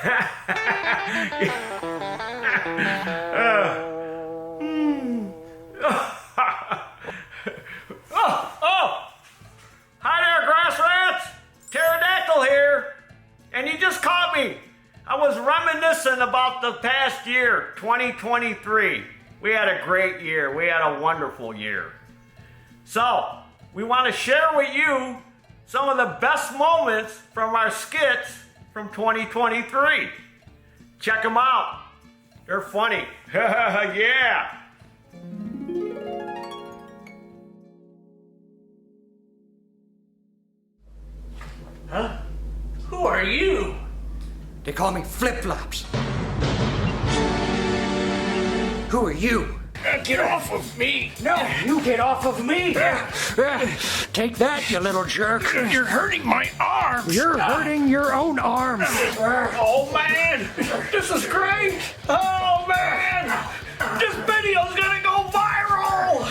Oh! Hi there, grass rats! Pterodactyl here. And you just caught me. I was reminiscing about the past year, 2023. We had a great year. We had a wonderful year. So, we want to share with you some of the best moments from our skits from 2023. Check them out. They're funny. Yeah. Huh? Who are you? They call me Flip-Flops. Who are you? Get off of me! No, you get off of me! Take that, you little jerk! You're hurting my arms! You're hurting your own arms! Oh man! This is great! Oh man! This video's gonna go viral!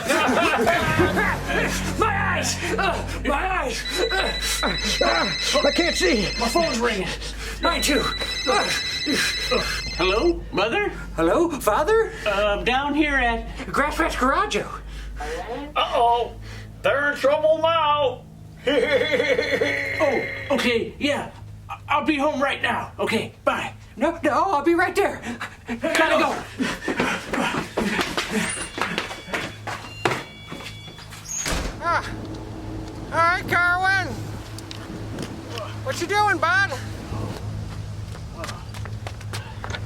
My eyes! My eyes! I can't see! My phone's ringing. Mine too! Hello, Mother? Hello, Father? Down here at... Grass-Rat's Garage. Uh-oh. They're in trouble now. Oh, okay, yeah. I'll be home right now. Okay, bye. No, I'll be right there. Gotta go. All right, Carwin. What you doing, bud?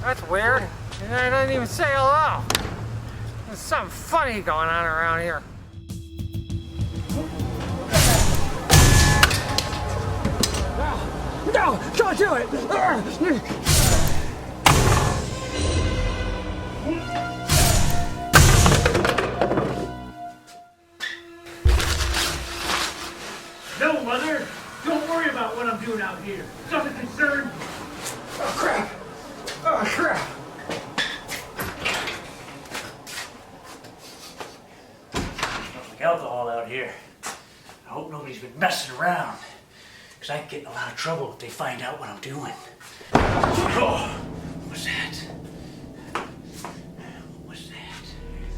That's weird. I didn't even say hello. There's something funny going on around here. No, don't do it. No, Mother! Don't worry about what I'm doing out here. Doesn't concern me. Oh, crap. Oh, crap. Smells like alcohol out here. I hope nobody's been messing around. Because I can get in a lot of trouble if they find out what I'm doing. Oh, what's that? What's that?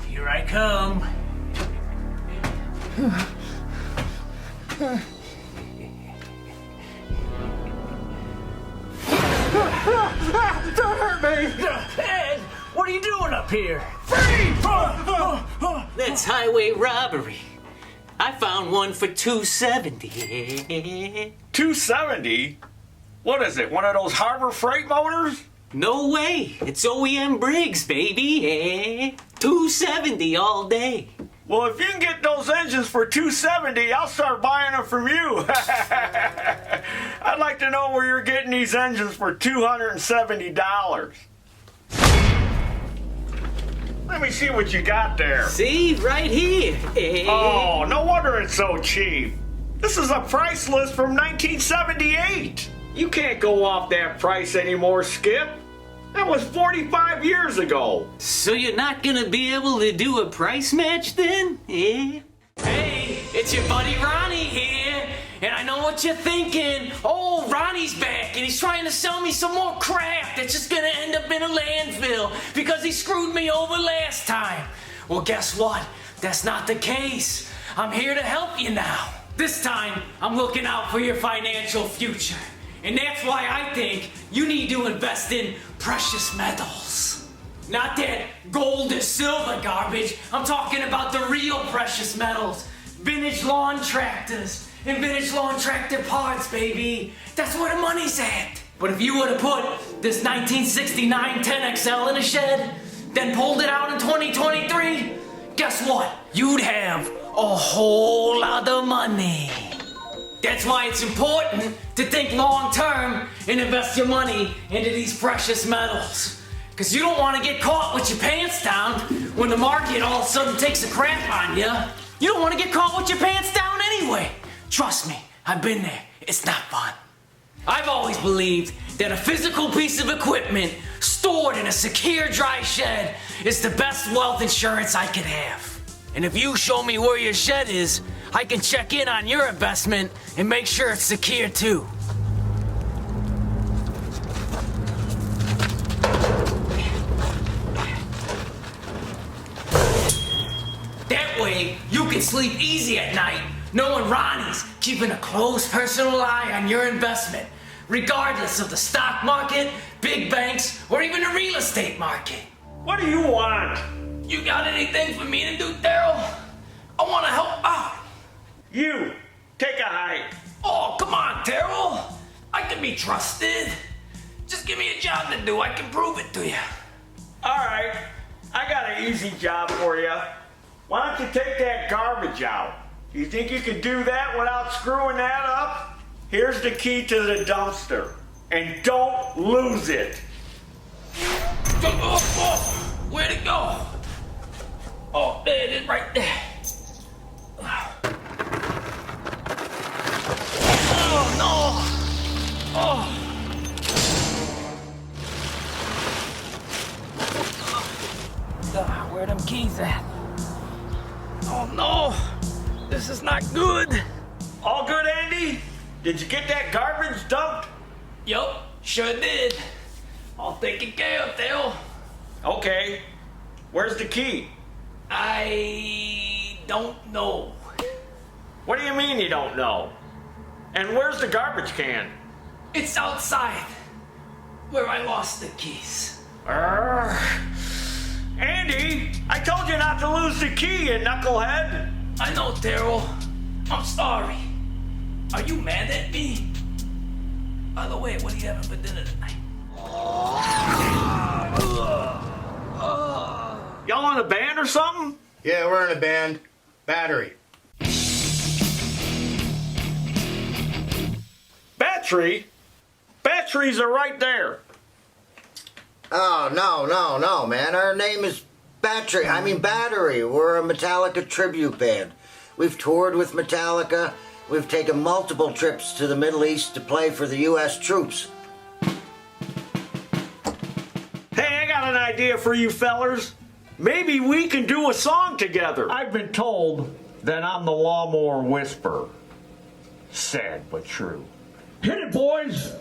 Here I come. Don't hurt me! Ed, what are you doing up here? That's highway robbery. I found one for $270. 270? What is it, one of those Harbor Freight motors? No way. It's OEM Briggs, baby. $270 all day. Well, if you can get those engines for 270, I'll start buying them from you. I'd like to know where you're getting these engines for $270. Let me see what you got there. See, right here. Oh, no wonder it's so cheap. This is a price list from 1978. You can't go off that price anymore, Skip. That was 45 years ago. So you're not gonna be able to do a price match then? Hey, it's your buddy Ronnie here. And I know what you're thinking. Oh, Ronnie's back and he's trying to sell me some more crap that's just gonna end up in a landfill because he screwed me over last time. Well, guess what? That's not the case. I'm here to help you now. This time, I'm looking out for your financial future. And that's why I think you need to invest in precious metals. Not that gold or silver garbage. I'm talking about the real precious metals. Vintage lawn tractors and vintage lawn tractor parts, baby. That's where the money's at. But if you were to put this 1969 10XL in a shed, then pulled it out in 2023, guess what? You'd have a whole lot of money. That's why it's important to think long term and invest your money into these precious metals. Because you don't want to get caught with your pants down when the market all of a sudden takes a crap on you. You don't want to get caught with your pants down anyway. Trust me, I've been there. It's not fun. I've always believed that a physical piece of equipment stored in a secure dry shed is the best wealth insurance I could have. And if you show me where your shed is, I can check in on your investment and make sure it's secure too. sleep easy at night knowing Ronnie's keeping a close personal eye on your investment, regardless of the stock market, big banks, or even the real estate market. What do you want? You got anything for me to do, Taryl? I want to help out. You, take a hike. Oh, come on, Taryl. I can be trusted. Just give me a job to do. I can prove it to you. All right, I got an easy job for you. Why don't you take that garbage out? You think you can do that without screwing that up? Here's the key to the dumpster, and don't lose it. Where'd it go? Oh, there it is, right there. Oh, no. Oh. Where are them keys at? Oh, no. This is not good. All good, Andy? Did you get that garbage dumped? Yup, sure did. All taken care of, Taryl. Okay. Where's the key? I don't know. What do you mean you don't know? And where's the garbage can? It's outside, where I lost the keys. Andy, I told you not to lose the key, you knucklehead. I know, Taryl. I'm sorry. Are you mad at me? By the way, what are you having for dinner tonight? Y'all in a band or something? Yeah, we're in a band. Battery. Battery? Batteries are right there. Oh, no, man. Our name is Battery. We're a Metallica tribute band. We've toured with Metallica. We've taken multiple trips to the Middle East to play for the U.S. troops. Hey, I got an idea for you fellers. Maybe we can do a song together. I've been told that I'm the lawnmower whisperer. Sad but true. Hit it, boys!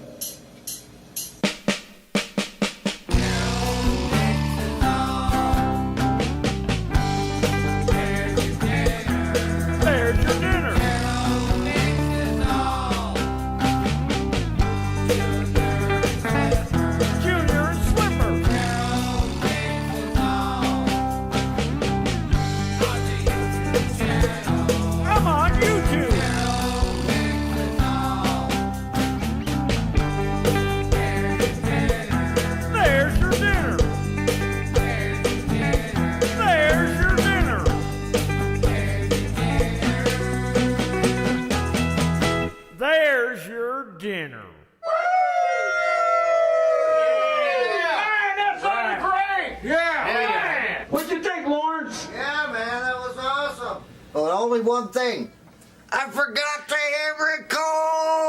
There's your dinner. Junior and Slipper. Come on, you two. There's your dinner. There's your dinner. There's your dinner. Man, that sounded great. Yeah. What'd you think, Lawrence? Yeah, man, that was awesome. But only one thing. I forgot to hit record!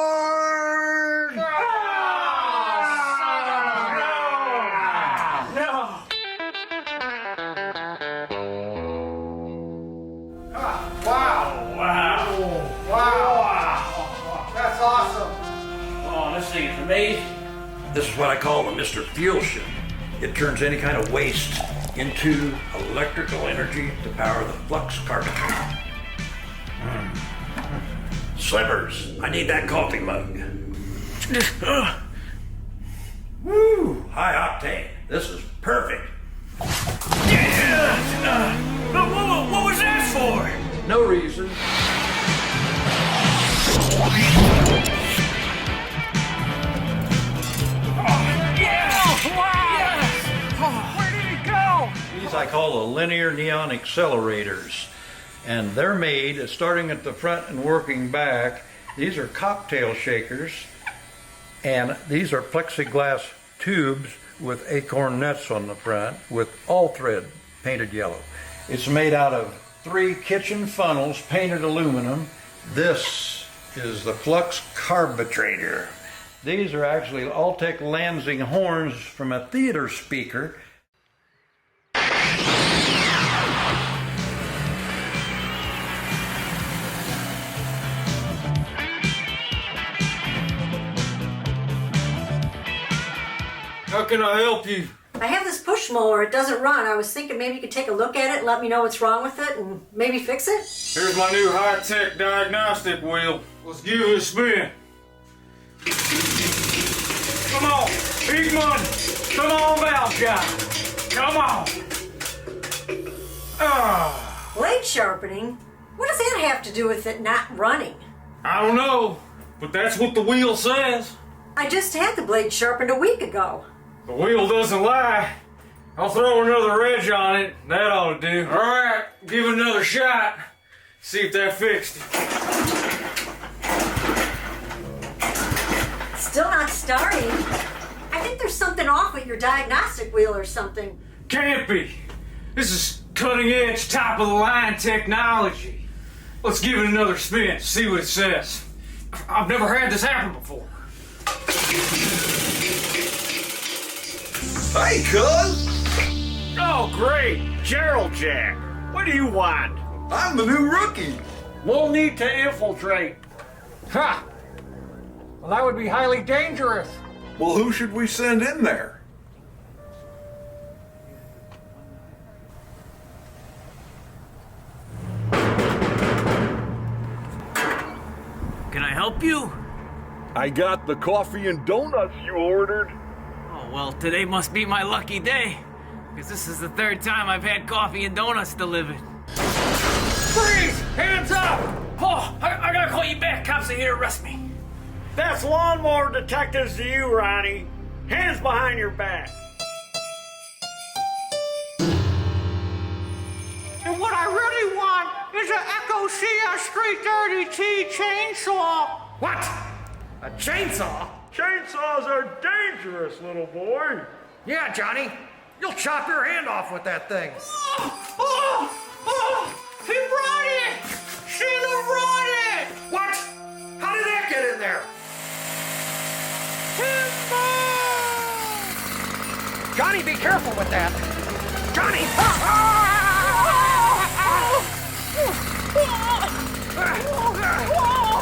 That's awesome. Oh, this thing is amazing. This is what I call the Mr. Fuel Ship. It turns any kind of waste into electrical energy to power the flux carburetor. Slippers, I need that coffee mug. Woo, high octane. This is perfect. What was that for? No reason. Where did he go? These I call the linear neon accelerators, and they're made starting at the front and working back. These are cocktail shakers, and these are plexiglass tubes with acorn nuts on the front with all thread painted yellow. It's made out of 3 kitchen funnels painted aluminum. This is the flux carburetor. These are actually Altec Lansing horns from a theater speaker. How can I help you? I have this push mower. It doesn't run. I was thinking maybe you could take a look at it and let me know what's wrong with it and maybe fix it. Here's my new high-tech diagnostic wheel. Let's give it a spin. Come on, big money. Come on, valve guy. Come on. Blade sharpening? What does that have to do with it not running? I don't know, but that's what the wheel says. I just had the blade sharpened a week ago. The wheel doesn't lie. I'll throw another edge on it. That ought to do. All right, give it another shot. See if that fixed it. Still not starting. I think there's something off with your diagnostic wheel or something. Can't be. This is cutting-edge, top-of-the-line technology. Let's give it another spin, see what it says. I've never had this happen before. Hey, cuz! Oh, great. Gerald Jack. What do you want? I'm the new rookie. We'll need to infiltrate. Ha! Well, that would be highly dangerous. Well, who should we send in there? Can I help you? I got the coffee and donuts you ordered. Oh, well, today must be my lucky day. Because this is the third time I've had coffee and donuts delivered. Freeze! Hands up! Oh, I gotta call you back. Cops are here to arrest me. That's lawnmower detectives to you, Ronnie. Hands behind your back. And what I really want is an Echo CS330T chainsaw. What? A chainsaw? Chainsaws are dangerous, little boy. Yeah, Johnny. You'll chop your hand off with that thing. He brought it! Sheila brought it! What? How did that get in there? Johnny, be careful with that. Johnny!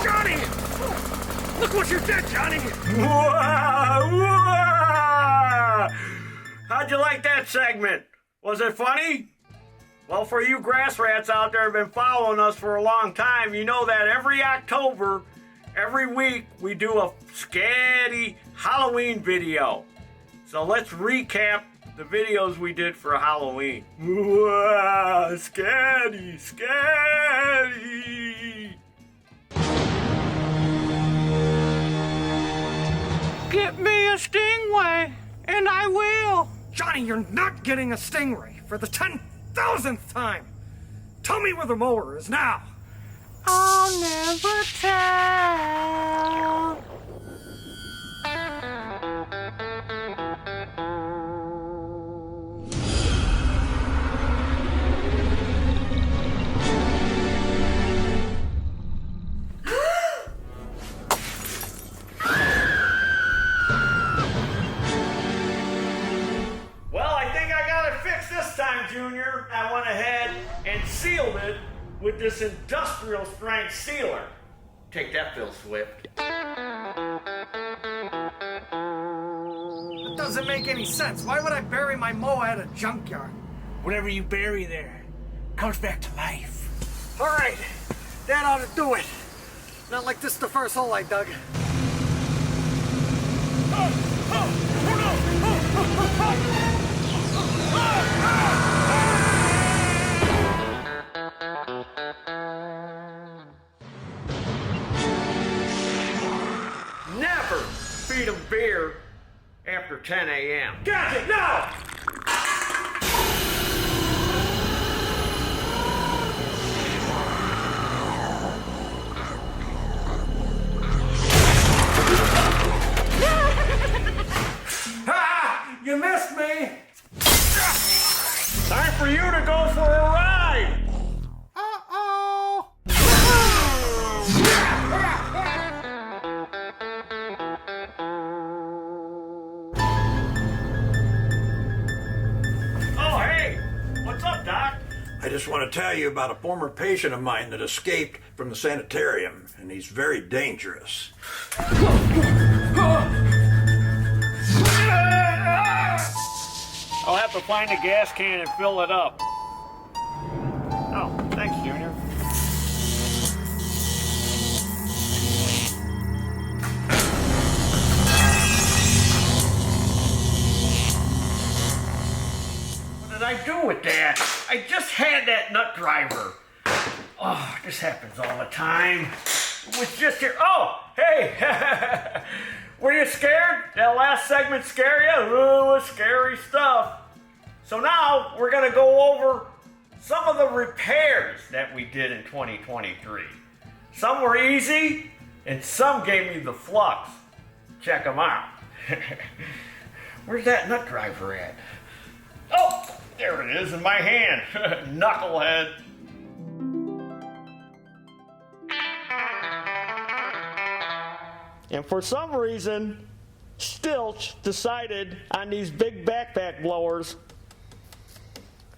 Johnny! Look what you did, Johnny! How'd you like that segment? Was it funny? Well, for you grass rats out there who've been following us for a long time, you know that every October, every week, we do a scary Halloween video. So let's recap the videos we did for Halloween. Wow, scary, scary. Get me a stingray, and I will. Johnny, you're not getting a stingray for the 10,000th time. Tell me where the mower is now. I'll never tell. Junior, I went ahead and sealed it with this industrial strength sealer. Take that, Phil Swift. It doesn't make any sense. Why would I bury my mower at a junkyard? Whatever you bury there comes back to life. All right, that ought to do it. Not like this the first hole I dug. Never feed them beer after 10 a.m. Got it, now! You missed me! Time for you to go for a ride! Uh-oh! Oh, hey! What's up, Doc? I just want to tell you about a former patient of mine that escaped from the sanitarium, and he's very dangerous. find a gas can and fill it up. Oh, thanks, Junior. What did I do with that? I just had that nut driver. Oh, this happens all the time. It was just here. Oh, hey. Were you scared? That last segment scare you? Ooh, scary stuff. So now we're going to go over some of the repairs that we did in 2023. Some were easy, and some gave me the flux. Check them out. Where's that nut driver at? Oh, there it is in my hand. Knucklehead. And for some reason, Stilch decided on these big backpack blowers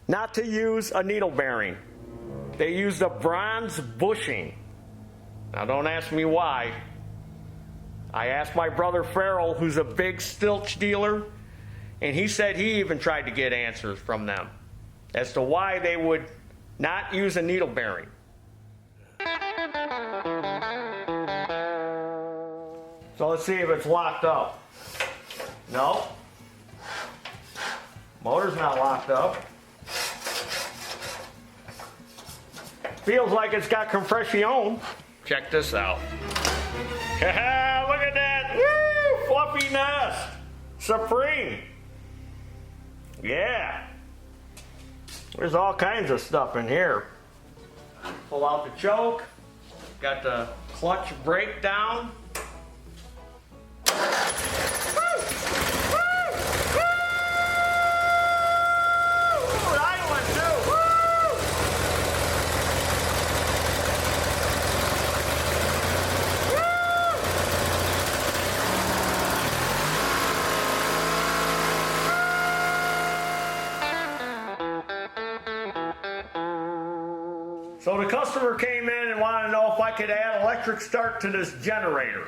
not to use a needle bearing. They used a bronze bushing. Now don't ask me why. I asked my brother Farrell, who's a big Stilch dealer, and he said he even tried to get answers from them as to why they would not use a needle bearing. So let's see if it's locked up. No. Motor's not locked up. Feels like it's got compression. Check this out. Look at that. Woo! Fluffy nest. Supreme. Yeah. There's all kinds of stuff in here. Pull out the choke. Got the clutch brake down. So the customer came in and wanted to know if I could add electric start to this generator.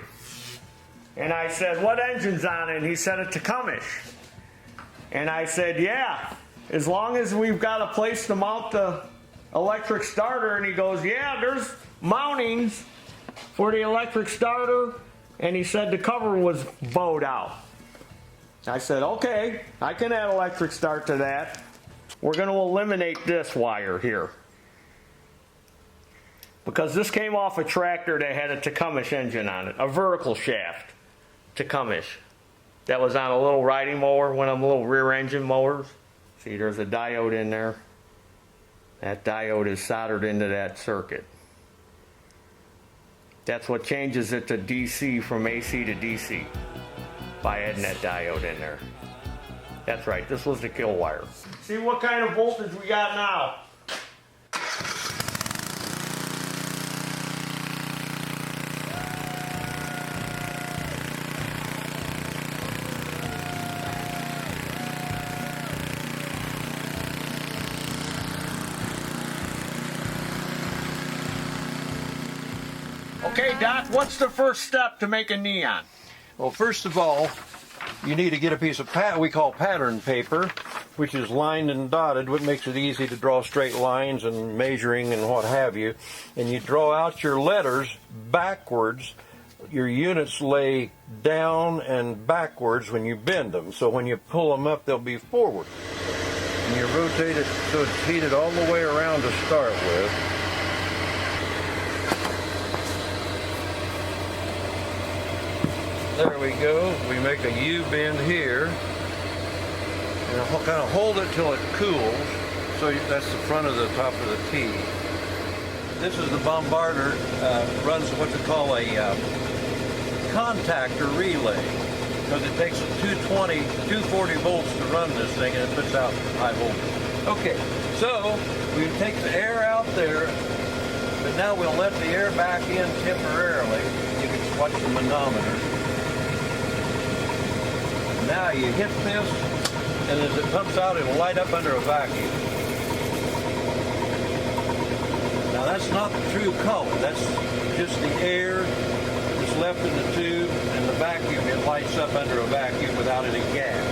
And I said, what engine's on it? And he said, a Tacumish. And I said, yeah, as long as we've got a place to mount the electric starter. And he goes, yeah, there's mountings for the electric starter. And he said the cover was bowed out. I said, okay, I can add electric start to that. We're going to eliminate this wire here, because this came off a tractor that had a Tacumish engine on it, a vertical shaft Tacumish that was on a little riding mower, one of them little rear engine mowers. See, there's a diode in there. That diode is soldered into that circuit. That's what changes it to DC from AC to DC, by adding that diode in there. That's right, this was the kill wire. See what kind of voltage we got now. Okay, Doc, what's the first step to make a neon? Well, first of all, you need to get a piece of we call pattern paper, which is lined and dotted, which makes it easy to draw straight lines and measuring and what have you. And you draw out your letters backwards. Your units lay down and backwards when you bend them. So when you pull them up, they'll be forward. And you rotate it so it's heated all the way around to start with. There we go. We make a U bend here. And I'll kind of hold it till it cools. So that's the front of the top of the T. This is the bombarder. Runs what they call a contactor relay. Because it takes 240 volts to run this thing, and it puts out high voltage. Okay, so we take the air out there, but now we'll let the air back in temporarily. You can watch the manometer. Now you hit this, and as it pumps out, it'll light up under a vacuum. Now that's not the true color. That's just the air that's left in the tube, and the vacuum, it lights up under a vacuum without any gas.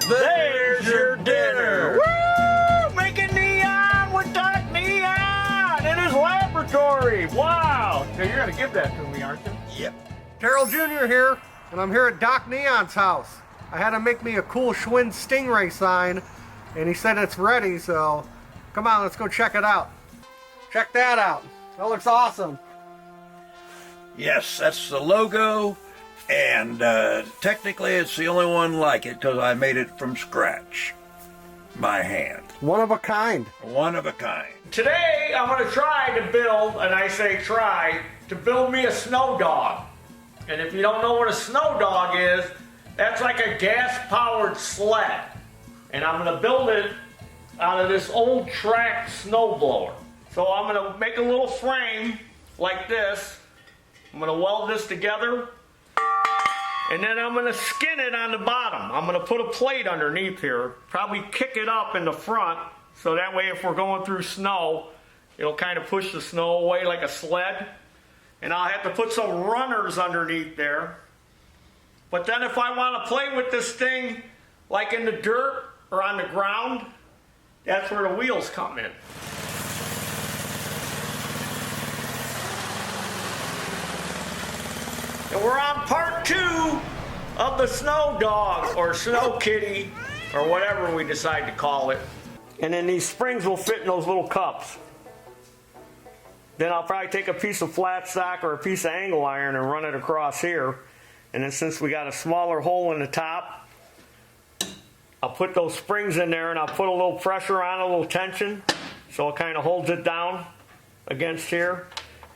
There's your dinner. Woo! Making neon with Doc Neon in his laboratory. Wow. So you're going to give that to me, aren't you? Yep. Taryl Jr. here, and I'm here at Doc Neon's house. I had him make me a cool Schwinn Stingray sign, and he said it's ready, so come on, let's go check it out. Check that out. That looks awesome. Yes, that's the logo, and technically it's the only one like it because I made it from scratch by hand. One of a kind. One of a kind. Today, I'm going to try to build, and I say try, to build me a snow dog. And if you don't know what a snow dog is, that's like a gas-powered sled. And I'm going to build it out of this old track snowblower. So I'm going to make a little frame like this. I'm going to weld this together. And then I'm going to skin it on the bottom. I'm going to put a plate underneath here. Probably kick it up in the front. So that way if we're going through snow, it'll kind of push the snow away like a sled. And I'll have to put some runners underneath there. But then if I want to play with this thing like in the dirt or on the ground, that's where the wheels come in. And we're on part 2 of the snow dog or snow kitty or whatever we decide to call it. And then these springs will fit in those little cups. Then I'll probably take a piece of flat stock or a piece of angle iron and run it across here. And then since we got a smaller hole in the top, I'll put those springs in there and I'll put a little pressure on, a little tension, so it kind of holds it down against here.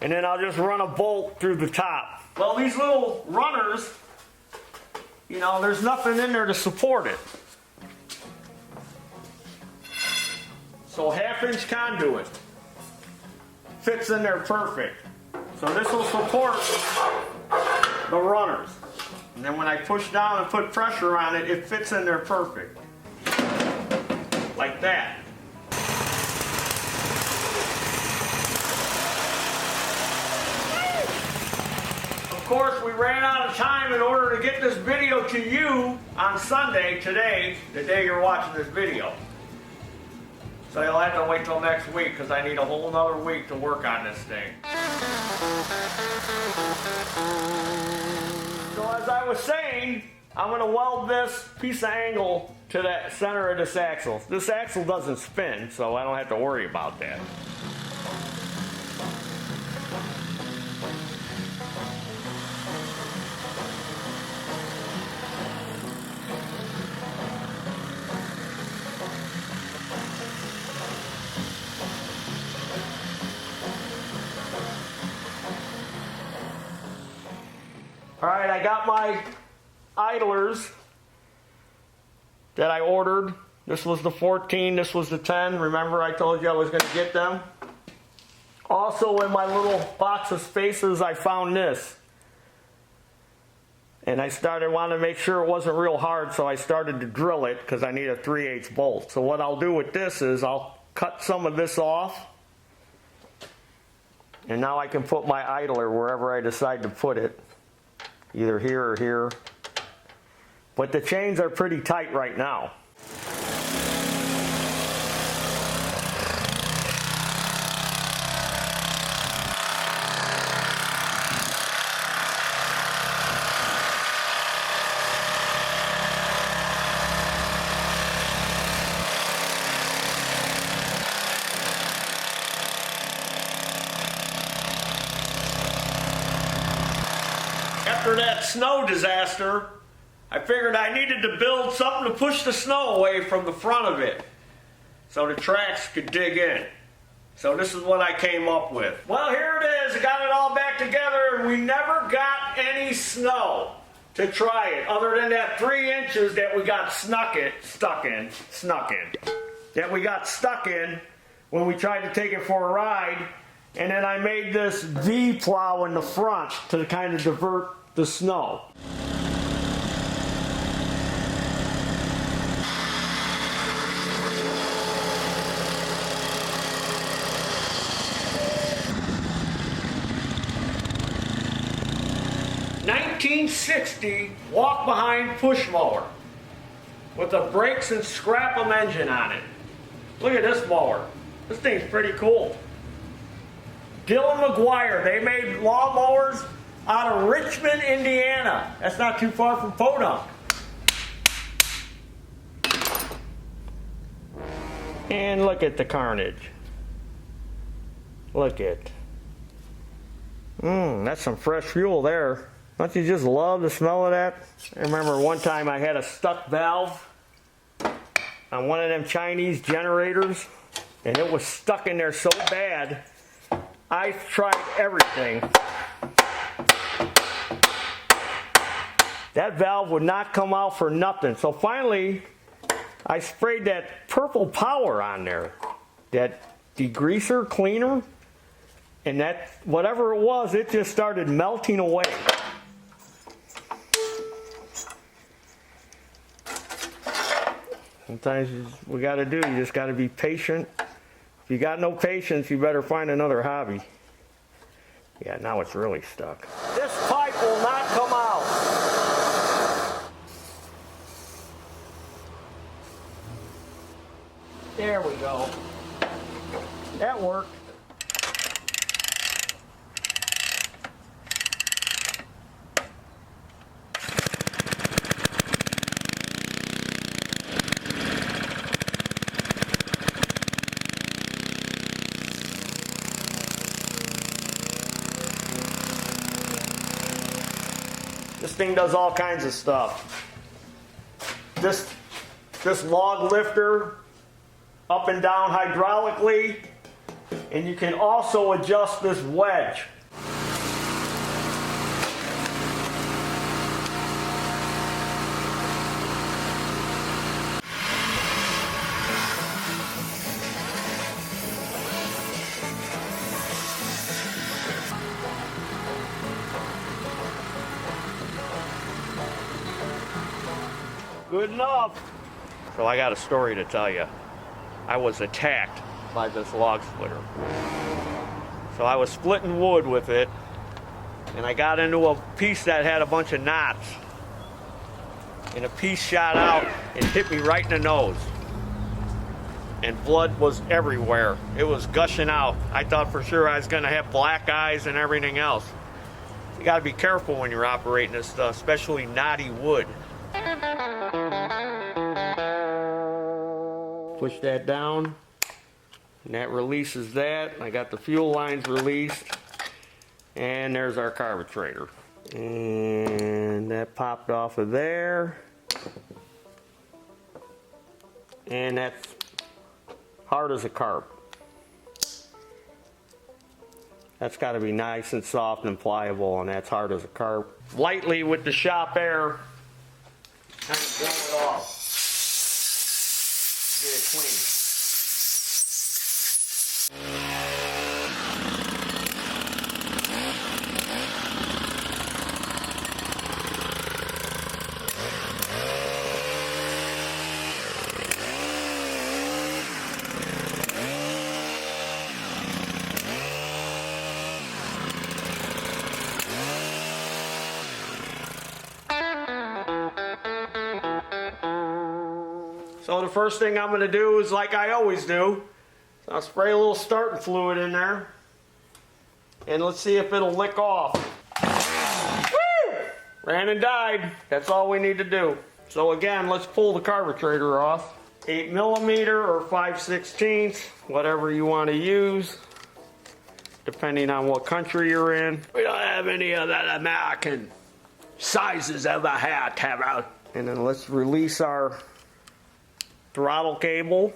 And then I'll just run a bolt through the top. Well, these little runners, you know, there's nothing in there to support it. So 1/2-inch conduit fits in there perfect. So this will support the runners. And then when I push down and put pressure on it, it fits in there perfect. Like that. Of course, we ran out of time in order to get this video to you on Sunday, today, the day you're watching this video. So you'll have to wait till next week because I need a whole nother week to work on this thing. So as I was saying, I'm going to weld this piece of angle to the center of this axle. This axle doesn't spin, so I don't have to worry about that. All right, I got my idlers that I ordered. This was the 14, this was the 10. Remember I told you I was going to get them? Also in my little box of spacers, I found this. And I wanted to make sure it wasn't real hard, so I started to drill it because I need a 3/8 bolt. So what I'll do with this is I'll cut some of this off. And now I can put my idler wherever I decide to put it. Either here or here. But the chains are pretty tight right now. After that snow disaster, I figured I needed to build something to push the snow away from the front of it so the tracks could dig in. So this is what I came up with. Well, here it is. I got it all back together and we never got any snow to try it other than that 3 inches that we got stuck in when we tried to take it for a ride. And then I made this V plow in the front to kind of divert the snow. '60 walk behind push mower. with a brakes and scrap 'em engine on it. Look at this mower. This thing's pretty cool. Dillon McGuire, they made lawnmowers out of Richmond, Indiana. That's not too far from Podunk. And look at the carnage. Look at. That's some fresh fuel there. Don't you just love the smell of that? I remember one time I had a stuck valve on one of them Chinese generators, and it was stuck in there so bad, I tried everything. That valve would not come out for nothing. So finally, I sprayed that purple power on there, that degreaser, cleaner, and that, whatever it was, it just started melting away. Sometimes we got to do, you just got to be patient. If you got no patience, you better find another hobby. Yeah, now it's really stuck. This pipe will not come out. There we go. That worked. This thing does all kinds of stuff. This log lifter, up and down hydraulically, and you can also adjust this wedge. Good enough. So I got a story to tell you. I was attacked by this log splitter. So I was splitting wood with it, and I got into a piece that had a bunch of knots. And a piece shot out and hit me right in the nose. And blood was everywhere. It was gushing out. I thought for sure I was gonna have black eyes and everything else. You gotta be careful when you're operating this stuff, especially knotty wood. Push that down, and that releases that. I got the fuel lines released, and there's our carburetor. And that popped off of there. And that's hard as a carb. That's got to be nice and soft and pliable, and that's hard as a carb. Lightly with the shop air, kind of blow it off. Get it clean. So the first thing I'm going to do is like I always do. I'll spray a little starting fluid in there. And let's see if it'll lick off. Woo! Ran and died. That's all we need to do. So again, let's pull the carburetor off. 8mm or 5/16, whatever you want to use, depending on what country you're in. We don't have any of that American sizes of a hat, have I? And then let's release our throttle cable.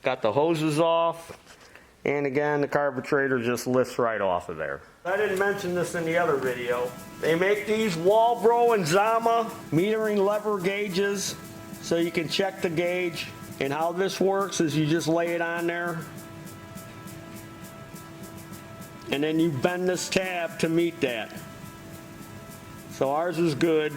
Got the hoses off, and again the carburetor just lifts right off of there. I didn't mention this in the other video. They make these Walbro and Zama metering lever gauges so you can check the gauge. And how this works is you just lay it on there, and then you bend this tab to meet that. So ours is good.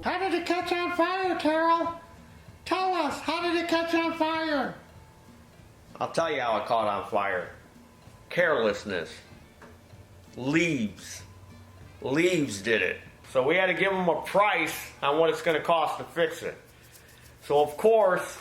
How did it catch on fire, Taryl? Tell us, how did it catch on fire? I'll tell you how it caught on fire. carelessness. Leaves did it. So we had to give them a price on what it's going to cost to fix it. So of course,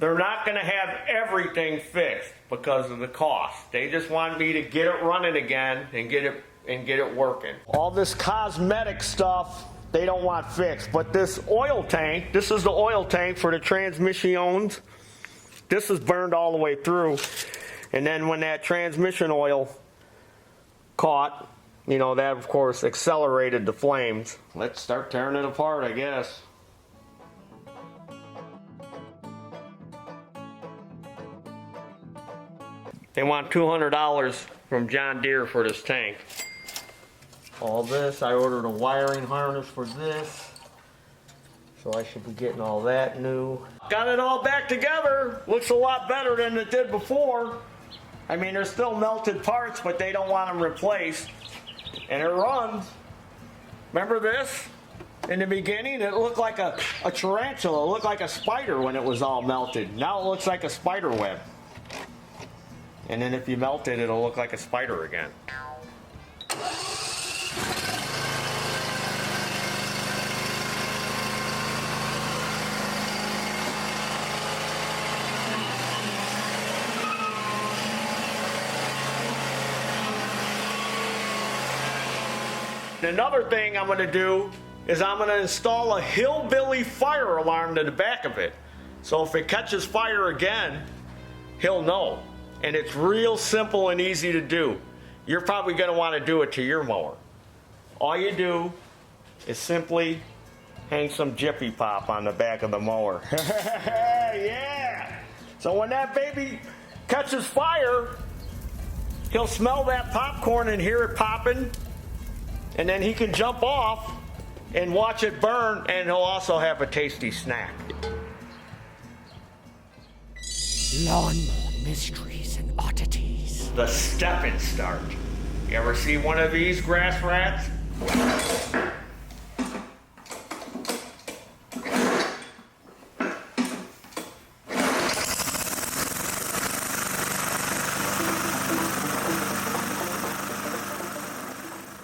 they're not going to have everything fixed because of the cost. They just want me to get it running again and get it working. All this cosmetic stuff they don't want fixed, but this oil tank, this is the oil tank for the transmissions. This is burned all the way through, and then when that transmission oil caught, you know, that of course accelerated the flames. Let's start tearing it apart, I guess. They want $200 from John Deere for this tank. All this, I ordered a wiring harness for this, so I should be getting all that new. Got it all back together. Looks a lot better than it did before. I mean, there's still melted parts, but they don't want them replaced. And it runs. Remember this? In the beginning, it looked like a tarantula. It looked like a spider when it was all melted. Now it looks like a spider web. And then if you melt it, it'll look like a spider again. Another thing I'm going to do is I'm going to install a hillbilly fire alarm to the back of it. So if it catches fire again, he'll know. And it's real simple and easy to do. You're probably going to want to do it to your mower. All you do is simply hang some Jiffy Pop on the back of the mower. Yeah! So when that baby catches fire, he'll smell that popcorn and hear it popping. And then he can jump off and watch it burn, and he'll also have a tasty snack. Lawnmower mysteries and oddities. The step and start. You ever see one of these, grass rats?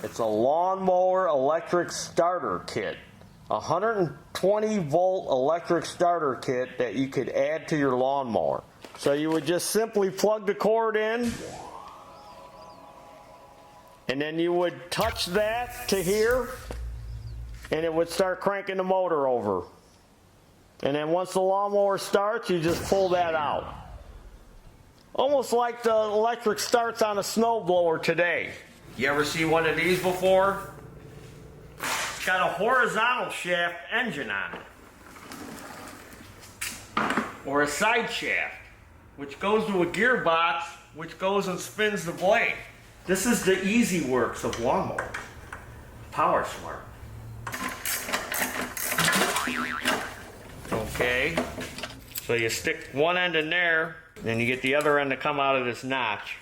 It's a lawnmower electric starter kit. 120 volt electric starter kit that you could add to your lawnmower. So you would just simply plug the cord in, and then you would touch that to here, and it would start cranking the motor over. And then once the lawnmower starts, you just pull that out. Almost like the electric starts on a snowblower today. You ever see one of these before? It's got a horizontal shaft engine on it. Or a side shaft, which goes to a gearbox, which goes and spins the blade. This is the easy works of lawnmower. Power Smart. Okay, so you stick one end in there, then you get the other end to come out of this notch,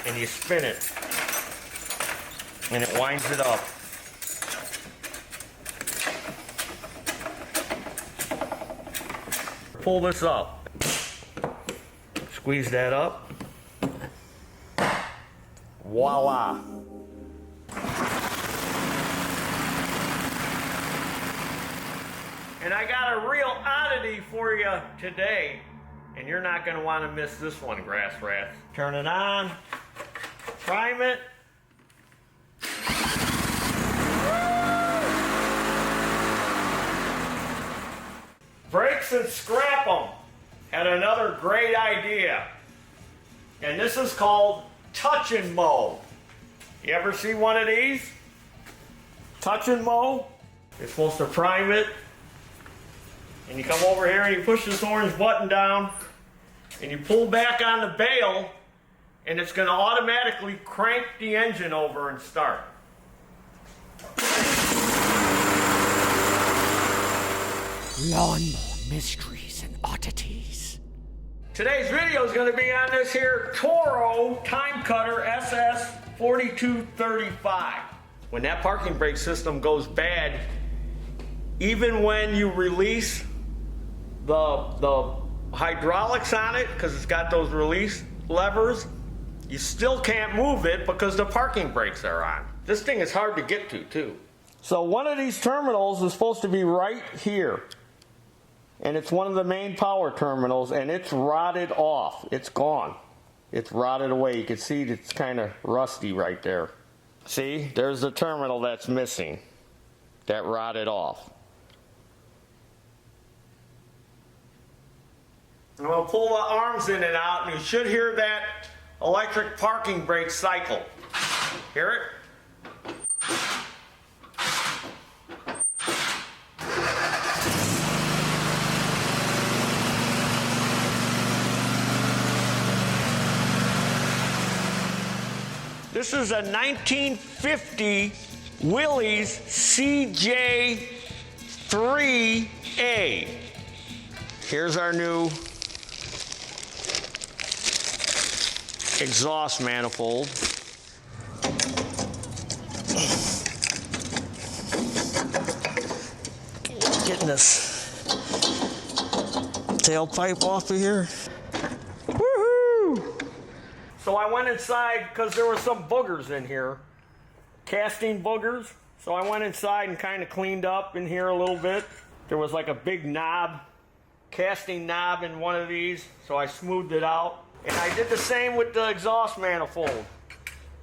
and you spin it, and it winds it up. Pull this up. Squeeze that up. Voila. And I got a real oddity for you today, and you're not going to want to miss this one, grass rats. Turn it on, prime it. Brakes and scrap them. Had another great idea. And this is called touch and mow. You ever see one of these? Touch and mow. You're supposed to prime it. And you come over here and you push this orange button down. And you pull back on the bail. And it's going to automatically crank the engine over and start. Lawnmower mysteries and oddities. Today's video is going to be on this here Toro time cutter SS 4235. When that parking brake system goes bad, even when you release the hydraulics on it, because it's got those release levers, you still can't move it because the parking brakes are on. This thing is hard to get to, too. So one of these terminals is supposed to be right here. And it's one of the main power terminals, and it's rotted off. It's gone. It's rotted away. You can see it's kind of rusty right there. See, there's the terminal that's missing. That rotted off. I'm going to pull the arms in and out, and you should hear that electric parking brake cycle. Hear it? This is a 1950 Willys CJ3A. Here's our new exhaust manifold. Getting this tailpipe off of here. Woohoo! So I went inside because there were some boogers in here, casting boogers. So I went inside and kind of cleaned up in here a little bit. There was like a big knob, casting knob in one of these, so I smoothed it out. And I did the same with the exhaust manifold,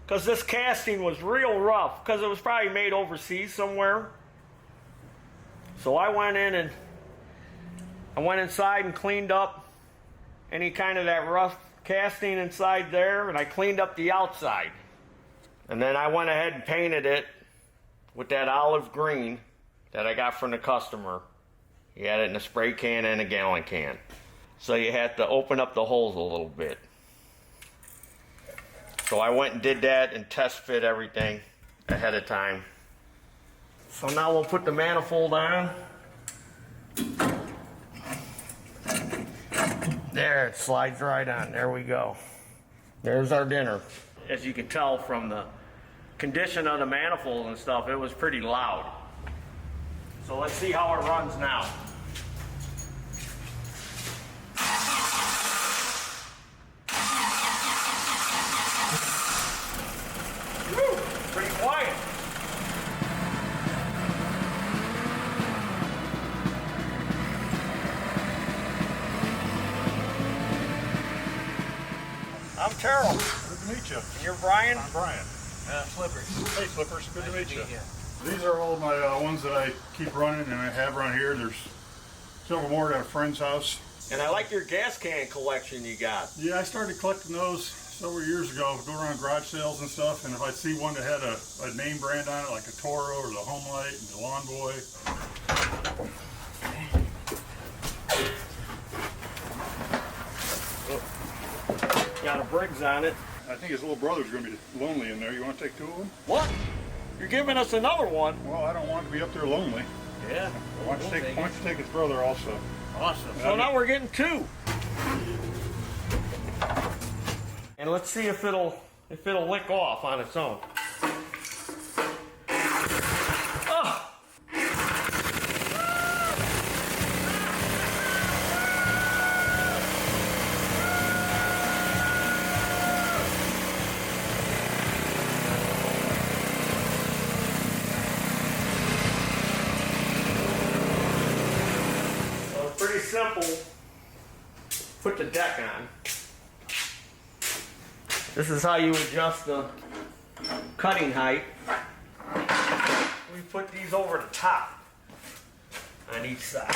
because this casting was real rough, because it was probably made overseas somewhere. So I went in and I went inside and cleaned up any kind of that rough casting inside there, and I cleaned up the outside. And then I went ahead and painted it with that olive green that I got from the customer. He had it in a spray can and a gallon can. So you had to open up the holes a little bit. So I went and did that and test fit everything ahead of time. So now we'll put the manifold on. There, it slides right on. There we go. There's our dinner. As you can tell from the condition of the manifold and stuff, it was pretty loud. So let's see how it runs now. Woo, pretty quiet. I'm Taryl. Good to meet you. And you're Brian? I'm Brian. Slippers. Hey, Slippers. Good to meet you. you. These are all my ones that I keep running and I have around here. There's several more at a friend's house. And I like your gas can collection you got. Yeah, I started collecting those several years ago. Go around garage sales and stuff, and if I see one that had a name brand on it, like a Toro or the Home Light and the Lawn Boy. Got a Briggs on it. I think his little brother's going to be lonely in there. You want to take two of them? What? You're giving us another one? Well, I don't want to be up there lonely. Yeah. Why don't you take his brother also? Awesome. So now we're getting two. And let's see if it'll lick off on its own. Oh. Pretty simple. Put the deck on. This is how you adjust the cutting height. We put these over the top on each side.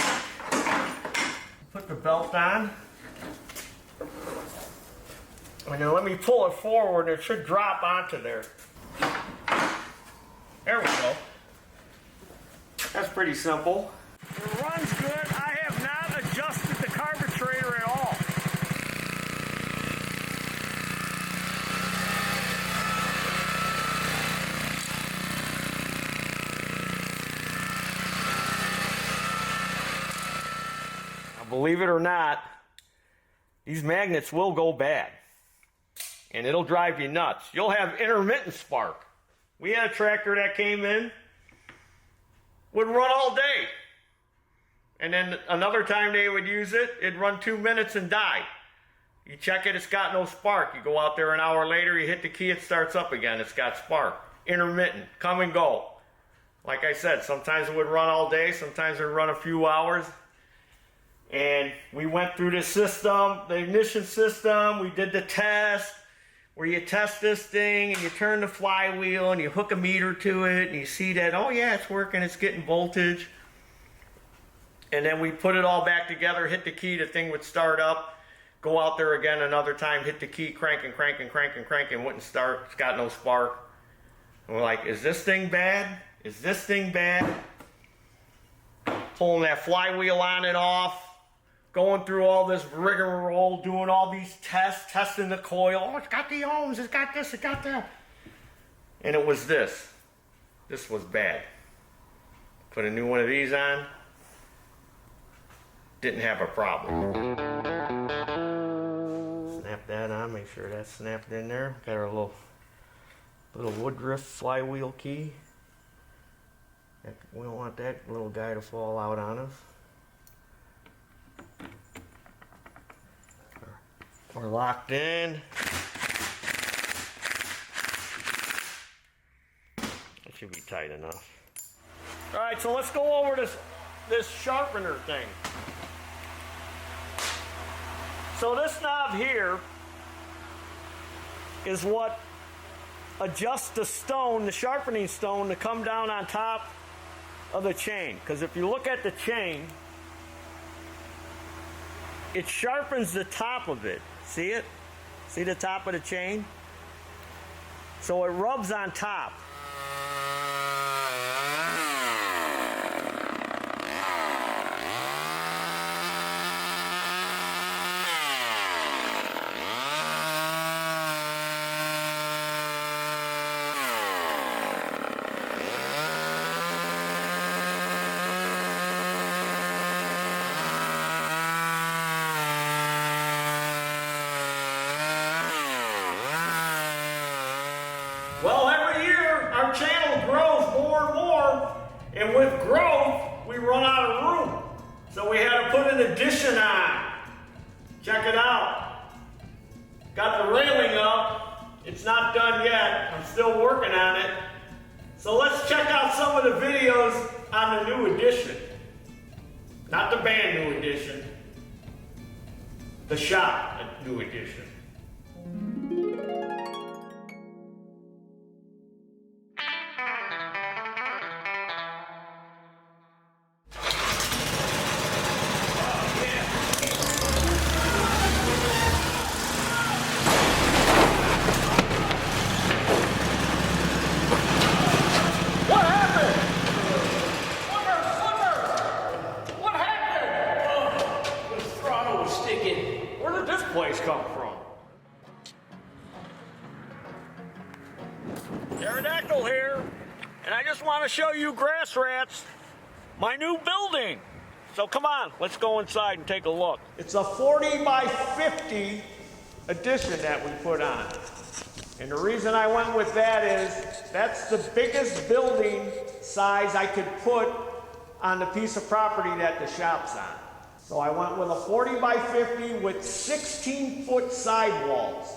Put the belt on. And then let me pull it forward and it should drop onto there. There we go. That's pretty simple. It runs good. I have not adjusted the carburetor at all. Now, believe it or not, these magnets will go bad. And it'll drive you nuts. You'll have intermittent spark. We had a tractor that came in, would run all day. And then another time they would use it, it'd run 2 minutes and die. You check it, it's got no spark. You go out there an hour later, you hit the key, it starts up again. It's got spark. Intermittent, come and go. Like I said, sometimes it would run all day, sometimes it would run a few hours. And we went through the system, the ignition system, we did the test, where you test this thing and you turn the flywheel and you hook a meter to it and you see that, oh yeah, it's working, it's getting voltage. And then we put it all back together, hit the key, the thing would start up. Go out there again another time, hit the key, crank and crank and crank and crank, and wouldn't start. It's got no spark. And we're like, is this thing bad? Is this thing bad? Pulling that flywheel on and off, going through all this rigmarole, doing all these tests, testing the coil. Oh, it's got the ohms, it's got this, it got that. And it was this. This was bad. Put a new one of these on. Didn't have a problem. Snap that on, make sure that's snapped in there. Got our little Woodruff flywheel key. We don't want that little guy to fall out on us. We're locked in. That should be tight enough. All right, so let's go over this sharpener thing. So this knob here is what adjusts the stone, the sharpening stone, to come down on top of the chain. Because if you look at the chain, it sharpens the top of it. See it? See the top of the chain? So it rubs on top. Well, every year our channel grows more and more, and with growth, we run out of room. So we had to put an addition on. Check it out. Got the railing up. It's not done yet. I'm still working on it. So let's check out some of the videos on the new edition. Not the band new edition. The shop new edition. Place come from? Pterodactyl here, and I just want to show you grass rats my new building. So come on, let's go inside and take a look. It's a 40 by 50 addition that we put on. And the reason I went with that is that's the biggest building size I could put on the piece of property that the shop's on. So I went with a 40 by 50 with 16-foot sidewalls.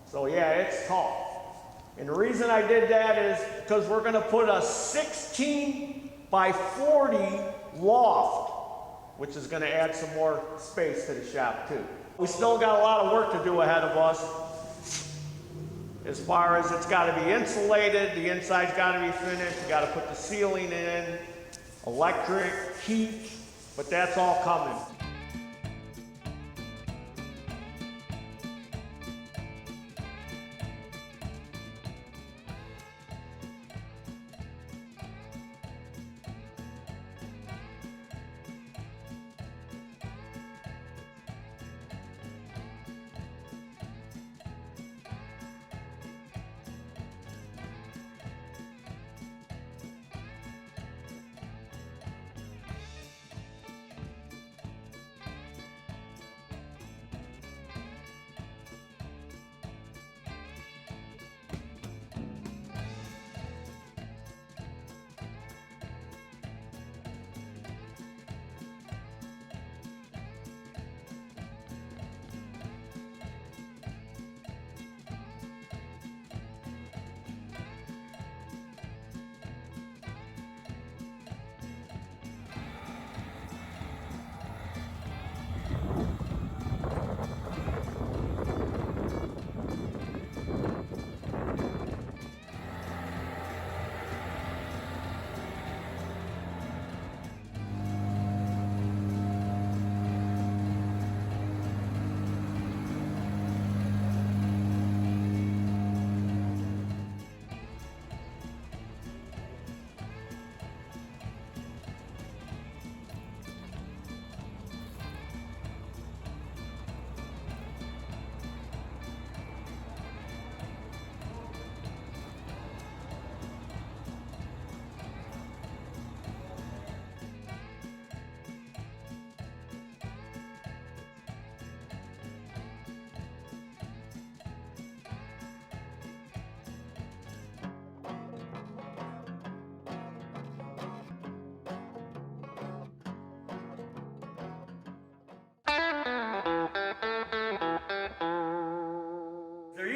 So yeah, it's tall. And the reason I did that is because we're going to put a 16 by 40 loft, which is going to add some more space to the shop too. We still got a lot of work to do ahead of us. As far as it's got to be insulated, the inside's got to be finished, you got to put the ceiling in, electric, heat, but that's all coming.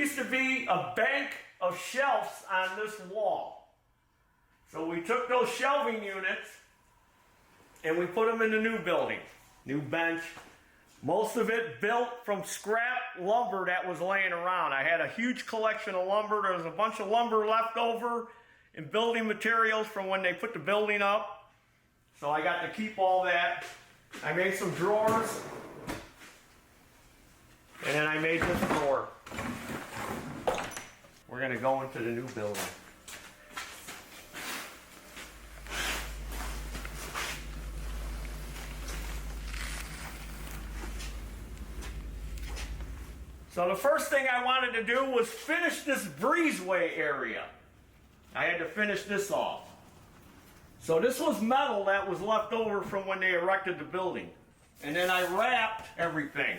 used to be a bank of shelves on this wall. So we took those shelving units and we put them in the new building. New bench. Most of it built from scrap lumber that was laying around. I had a huge collection of lumber. There was a bunch of lumber left over and building materials from when they put the building up. So I got to keep all that. I made some drawers. And then I made this drawer. We're going to go into the new building. So the first thing I wanted to do was finish this breezeway area. I had to finish this off. So this was metal that was left over from when they erected the building. And then I wrapped everything.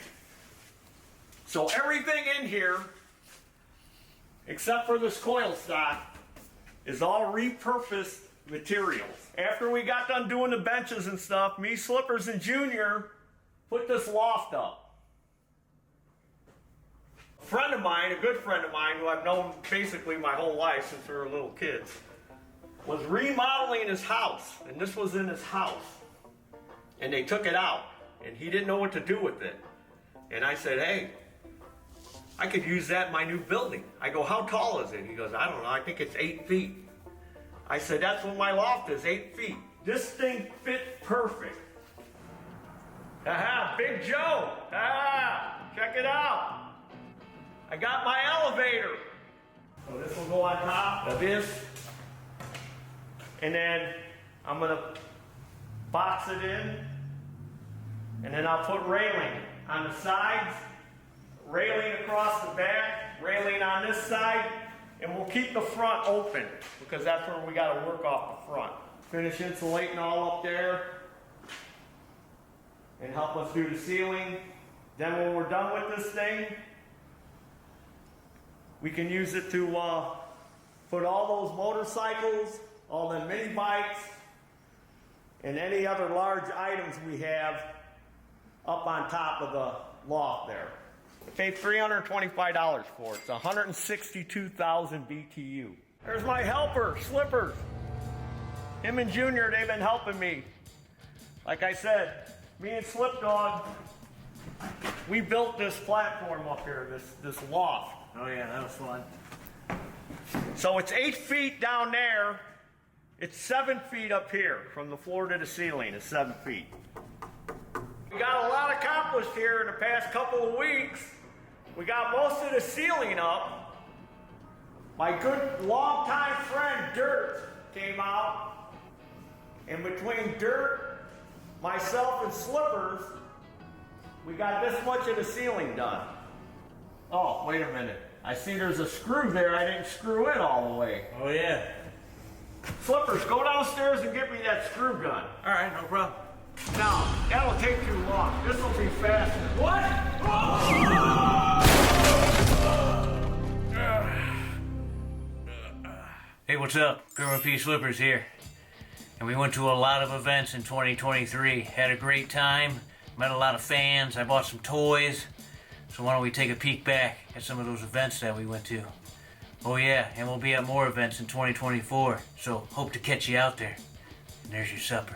So everything in here, except for this coil stock, is all repurposed materials. After we got done doing the benches and stuff, me, Slippers, and Junior put this loft up. A friend of mine, a good friend of mine, who I've known basically my whole life since we were little kids, was remodeling his house, and this was in his house. And they took it out, and he didn't know what to do with it. And I said, hey, I could use that in my new building. I go, how tall is it? He goes, I don't know, I think it's 8 feet. I said, that's what my loft is, 8 feet. This thing fit perfect. Aha, Big Joe, check it out. I got my elevator. So this will go on top of this. And then I'm gonna box it in. And then I'll put railing on the sides, railing across the back, railing on this side, and we'll keep the front open because that's where we gotta work off the front. Finish insulating all up there and help us do the ceiling. Then when we're done with this thing, we can use it to put all those motorcycles, all the mini bikes, and any other large items we have up on top of the loft there. I paid $325 for it. It's 162,000 BTU. There's my helper, Slippers. Him and Junior, they've been helping me. Like I said, me and Slip Dog, we built this platform up here, this loft. Oh yeah, that was fun. So it's 8 feet down there. It's 7 feet up here. From the floor to the ceiling is 7 feet. We got a lot accomplished here in the past couple of weeks. We got most of the ceiling up. My good longtime friend Dirt came out. And between Dirt, myself, and Slippers, we got this much of the ceiling done. Oh, wait a minute. I see there's a screw there. I didn't screw it all the way. Oh yeah. Slippers, go downstairs and get me that screw gun. All right, no problem. No, that'll take too long. This will be faster. What? Hey, what's up? Grandma P. Slippers here. And we went to a lot of events in 2023. Had a great time. Met a lot of fans. I bought some toys. So why don't we take a peek back at some of those events that we went to. Oh yeah, and we'll be at more events in 2024. So hope to catch you out there. And there's your supper.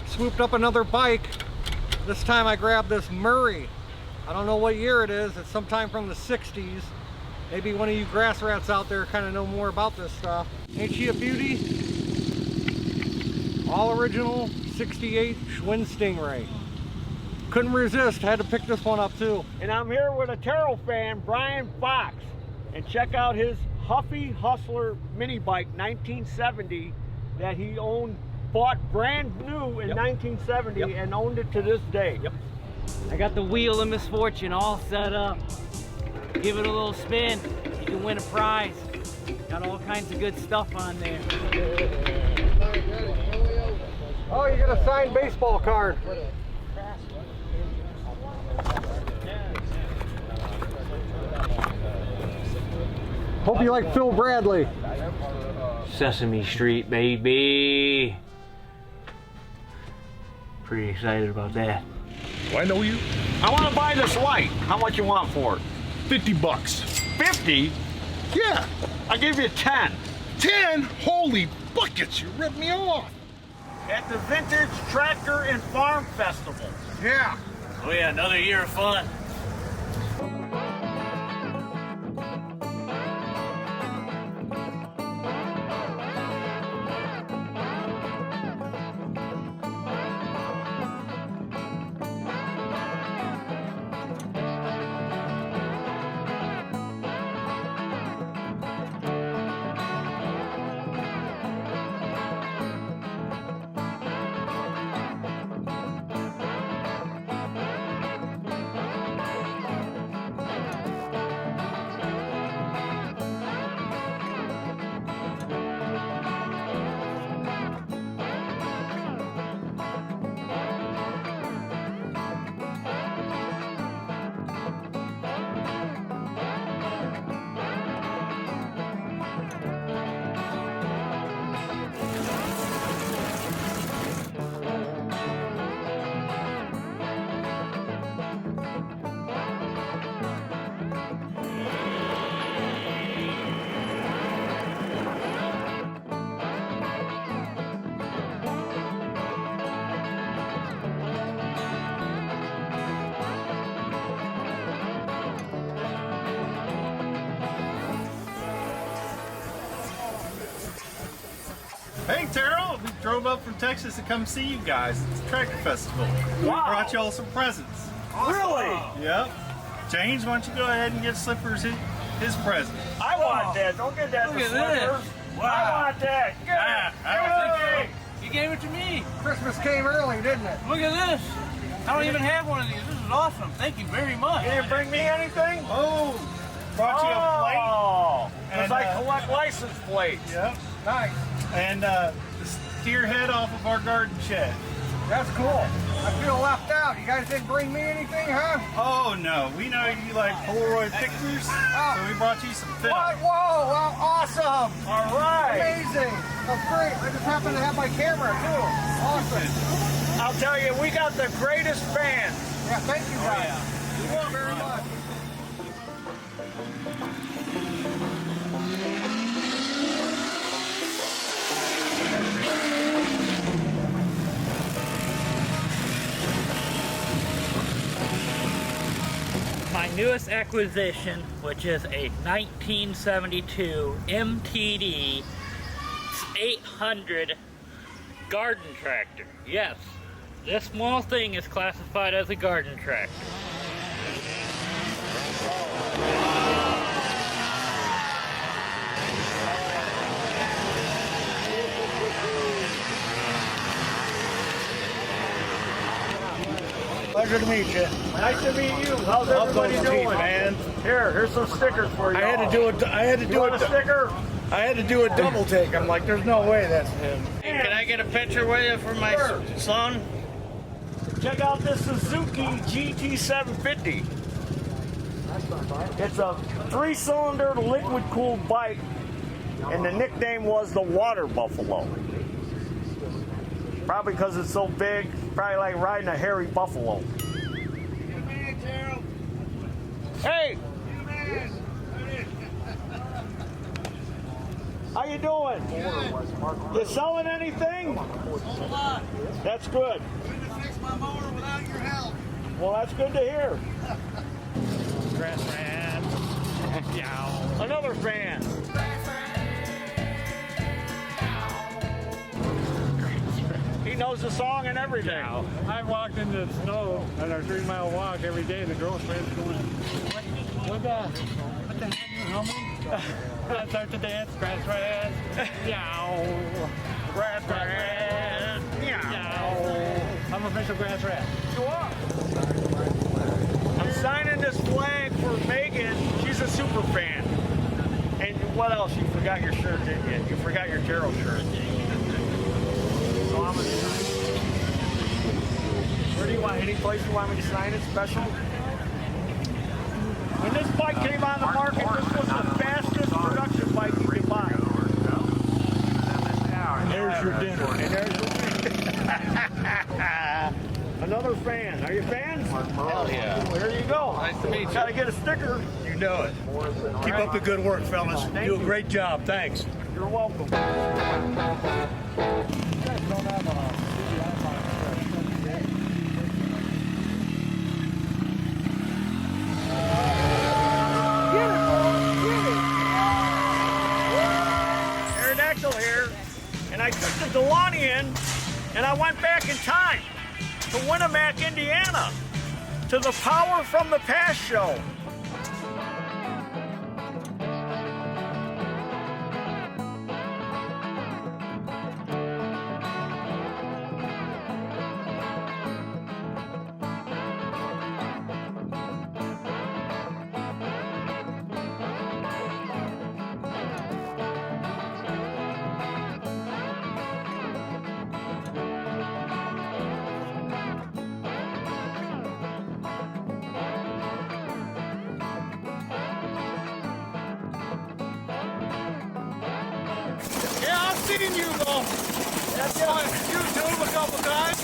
Swooped up another bike. This time I grabbed this Murray. I don't know what year it is. It's sometime from the 60s. Maybe one of you grass rats out there kind of know more about this stuff. Ain't she a beauty? All original 68 Schwinn Stingray. couldn't resist. Had to pick this one up too. And I'm here with a Taryl fan, Brian Fox. And check out his Huffy Hustler mini bike 1970 that he bought brand new in 1970 and owned it to this day. Yep. I got the wheel of misfortune all set up. Give it a little spin. You can win a prize. Got all kinds of good stuff on there. Oh, you got a signed baseball card. Hope you like Phil Bradley. Sesame Street, baby. Pretty excited about that. Do I know you? I want to buy this light. How much you want for it? $50. 50? Yeah. I'll give you 10. 10? Holy buckets, you ripped me off. At the Vintage Tractor and Farm Festival. Yeah. Oh yeah, another year of fun. Hey Taryl, we drove up from Texas to come see you guys at the Tractor Festival. We Wow. brought y'all some presents. Really? Yep. James, why don't you go ahead and give Slippers his present? I want that. Don't get that Look to at this. Slippers. Wow. I want that. Get Ah, it. I don't Give it think to me. You gave it to me. Christmas came early, didn't it? Look at this. I don't even have one of these. This is awesome. Thank you very much. You didn't bring me anything? Oh, brought you a plate. Oh, because And, I collect license plates. Yep. Nice. And the steer head off of our garden shed. That's cool. I feel left out. You guys didn't bring me anything, huh? Oh no, we know you like Polaroid pictures, so we brought you some film. What? Whoa! Wow, awesome! All right. Amazing! That's great. I just happen to have my camera too. Awesome. I'll tell you, we got the greatest fans. Yeah, thank you guys. Thank you very much. My newest acquisition, which is a 1972 MTD 800 garden tractor. Yes, this small thing is classified as a garden tractor. Pleasure to meet you. Nice to meet you. How's everybody doing, man? Here's some stickers for you. I had to do You want a sticker? I had to do a double take. I'm like, there's no way that's him. Can I get a picture with you for my son? Check out this Suzuki GT750. It's a 3-cylinder liquid-cooled bike, and the nickname was the Water Buffalo. Probably because it's so big, probably like riding a hairy buffalo. Hey! How you doing? Good. You selling anything? A lot. That's good. Couldn't fix my mower without your help. Well, that's good to hear. Grass ran. Another fan. He knows knows the song and everything. I walked into the snow on our 3-mile walk every day. The girl's friends going, what the hell you humming? I start to dance, grass rat, meow, grass rat, meow. I'm official grass rat. You are. I'm signing this flag for Megan. She's a super fan. And what else? You forgot your shirt, didn't you? You forgot your Taryl shirt. So I'm gonna sign it. Where do you want? Any place you want me to sign it? Special? When this bike came on the market, this was the fastest production bike you could buy. And there's your dinner. And there's your Another fan. Are you fans? Hell yeah. Well, here you go. Nice to meet you. Gotta get a sticker. You know it. Keep up the good work, fellas. Thank Do a you. great job. Thanks. You're welcome. Pterodactyl here, and I took the DeLorean and I went back in time to Winamac, Indiana, to the Power from the Past show. Yeah, I've seen you though. That's on YouTube a couple times.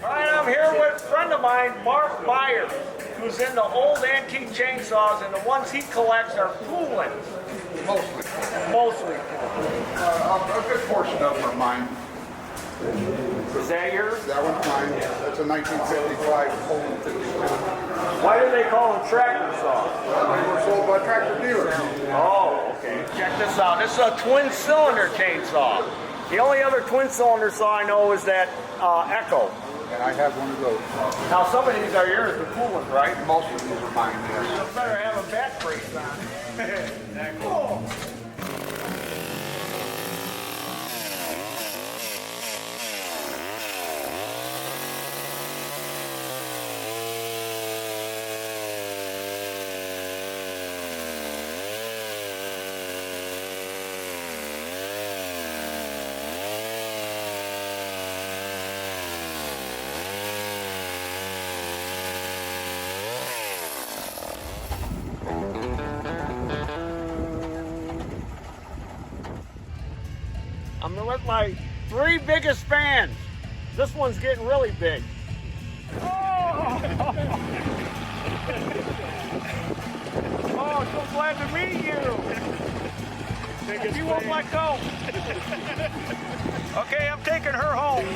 I'm here with a friend of mine, Mark Byers, who's into old antique chainsaws, and the ones he collects are Bolens. Mostly. A good portion of them are mine. Is that yours? That one's mine. That's a 1955 Poland 52. Why do they call them tractor saws? They were sold by tractor dealers. Oh, okay. Check this out. This is a twin-cylinder chainsaw. The only other twin-cylinder saw I know is that Echo. And I have one of those. Now, some of these are yours, the cool ones, right? Most of these are mine, yes. You better have a back brace on. That cool. I'm with my 3 biggest fans. This one's getting really big. Oh, oh, so glad to meet you. You won't let go. Okay, I'm taking her home.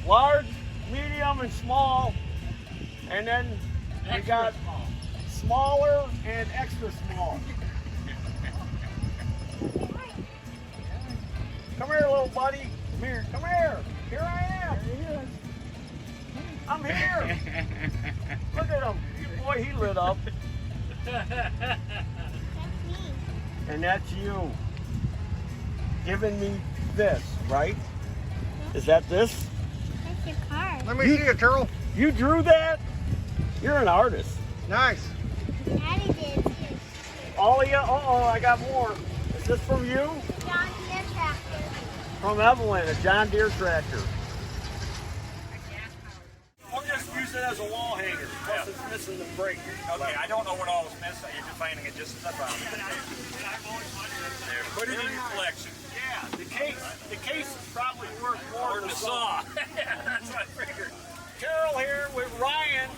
Large, medium, and small. And then we got smaller and extra small. Come here, little buddy. Come here. Come here. Here I am. I'm here. Look at him. Boy, he lit up. And that's you. Giving me this, right? Is that this? That's your card. Let me see it, Taryl. You drew that? You're an artist. Nice. Daddy did too. All of you? Uh-oh, I got more. Is this from you? John Deere tractor. From Evelyn, a John Deere tractor. I'll just use it as a wall hanger. Plus it's missing the brake. Okay, I don't know what all is missing. You're just finding it just as I found it. There, put it in your collection. Yeah. The case is probably worth more than the saw. Yeah, that's what I figured. Taryl here with Ryan,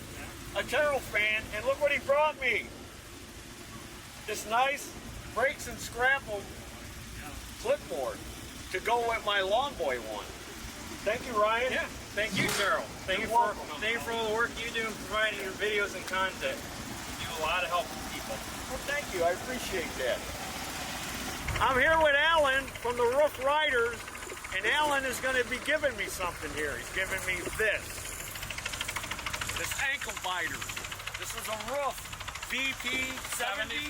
a Taryl fan, and look what he brought me. This nice Breaks and Scrapple clipboard to go with my Lawn Boy one. Thank you, Ryan. Yeah, thank you, Taryl. Thank you for all the work you do in providing your videos and content. You do a lot of help for people. Well, thank you. I appreciate that. I'm here with Alan from the Roof Riders, and Alan is going to be giving me something here. He's giving me this ankle biter. This is a Roof VP 75.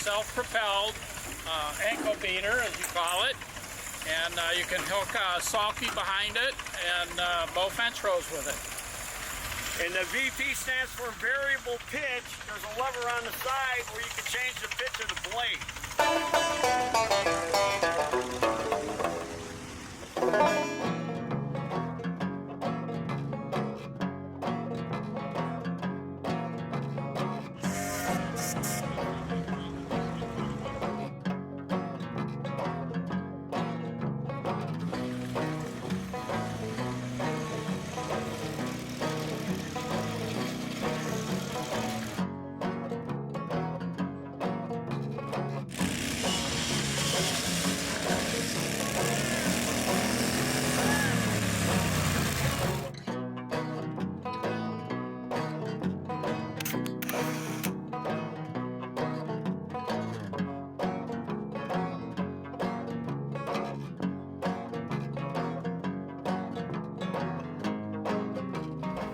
Self-propelled ankle beater, as you call it. And you can hook a sulky behind it and mow fence rows with it. And the VP stands for variable pitch. There's a lever on the side where you can change the pitch of the blade.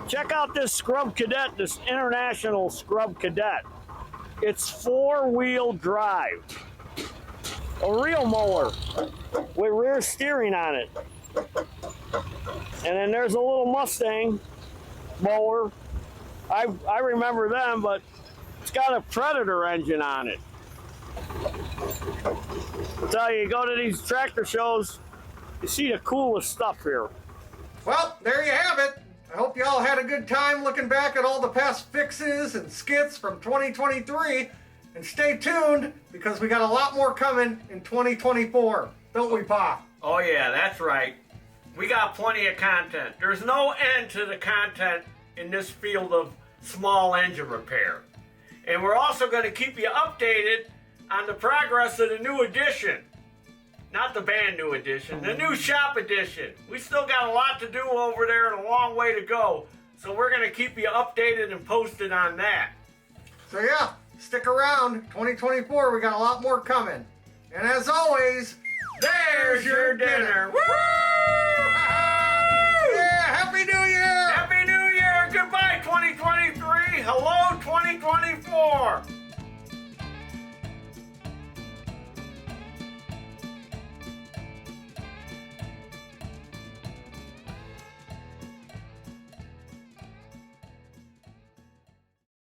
Check out this Scrub Cadet, this International Scrub Cadet. It's 4-wheel drive. A real mower with rear steering on it. And then there's a little Mustang mower. I remember them, but it's got a Predator engine on it. I tell you, go to these tractor shows, you see the coolest stuff here. Well, there you have it. I hope you all had a good time looking back at all the past fixes and skits from 2023. And stay tuned, because we got a lot more coming in 2024. Don't we, Pa? Oh yeah, that's right. We got plenty of content. There's no end to the content in this field of small engine repair. And we're also going to keep you updated on the progress of the new edition. Not the band new edition, the new shop edition. We still got a lot to do over there and a long way to go. So we're going to keep you updated and posted on that. So yeah, stick around. 2024, we got a lot more coming. And as always, there's your dinner. Woo!